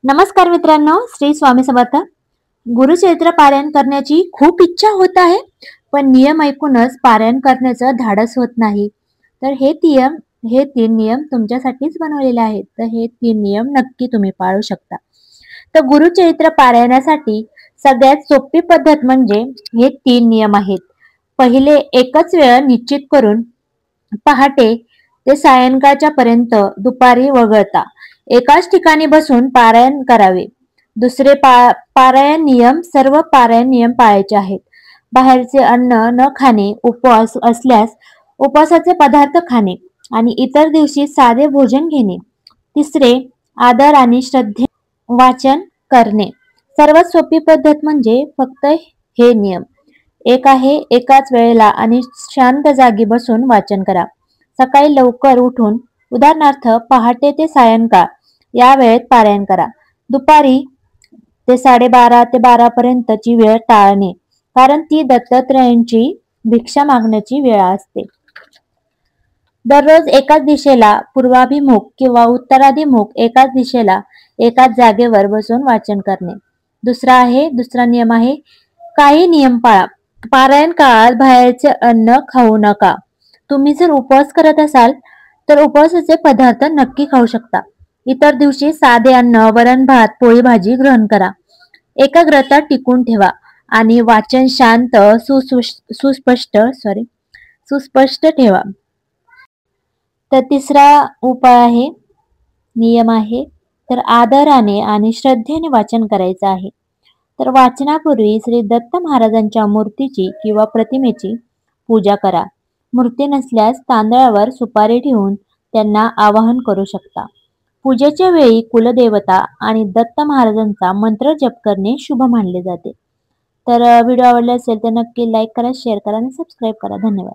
नमस्कार मित्रांनो, श्री स्वामी समर्थ. गुरुचरित्र पारायण करण्याची खूप इच्छा होत आहे, पण नियम ऐकूनच पारायण करण्याचं धाडस होत नाही. तर हे तीन नियम तुमच्यासाठीच बनवलेले आहेत. तर हे तीन नियम नक्की तुम्ही पाळू शकता. तर गुरुचरित्र पारायणासाठी सगळ्यात सोपी पद्धत म्हणजे हे तीन नियम आहेत. पहिले, एकच वेळ निश्चित करून पहाटे ते सायंकाळच्या पर्यंत दुपारी वगळता एकाच ठिकाणी बसून पारायण करावे. दुसरे, पारायण नियम सर्व पारायण नियम पाळायचे आहेत. बाहेरचे अन्न न खाणे, उपवास असल्यास उपवासाचे पदार्थ खाणे आणि इतर दिवशी साधे भोजन घेणे. तिसरे, आदर आणि श्रद्धे वाचन करणे. सर्वात सोपी पद्धत म्हणजे फक्त हे नियम. एक आहे, एकाच वेळेला आणि शांत जागी बसून वाचन करा. सकाळी लवकर उठून उदाहरणार्थ पहाटे ते सायंकाळ या वेळेत पारायण करा. दुपारी ते 12:30 ते 12 पर्यंतची वेळ टाळणे, कारण ती दत्तात्रेयांची भिक्षा मागण्याची वेळ असते. दररोज एकाच दिशेला पूर्वाभिमुख किंवा उत्तराभिमुख एकाच दिशेला एकाच जागेवर बसून वाचन करणे. दुसरा नियम आहे, काही नियम पाळा. पारायण काळात बाहेरचे अन्न खाऊ नका. तुम्ही जर उपवास करत असाल तर उपवासाचे पदार्थ नक्की खाऊ शकता. इतर दिवशी साधे अन्न, वरण भात, पोळी भाजी ग्रहण करा. एकाग्रता टिकून ठेवा आणि वाचन शांत, सुस्पष्ट ठेवा. तर तिसरा नियम आहे, तर आदराने आणि श्रद्धेने वाचन करायचं आहे. तर वाचनापूर्वी श्री दत्त महाराजांच्या मूर्तीची किंवा प्रतिमेची पूजा करा. मूर्ती नसल्यास तांदळावर सुपारी ठेवून त्यांना आवाहन करू शकता. पूजेच्या वेळी कुलदेवता आणि दत्त महाराजांचा मंत्र जप करणे शुभ मानले जाते. तर व्हिडिओ आवडला असेल तर नक्की लाईक करा, शेअर करा आणि सबस्क्राईब करा. धन्यवाद.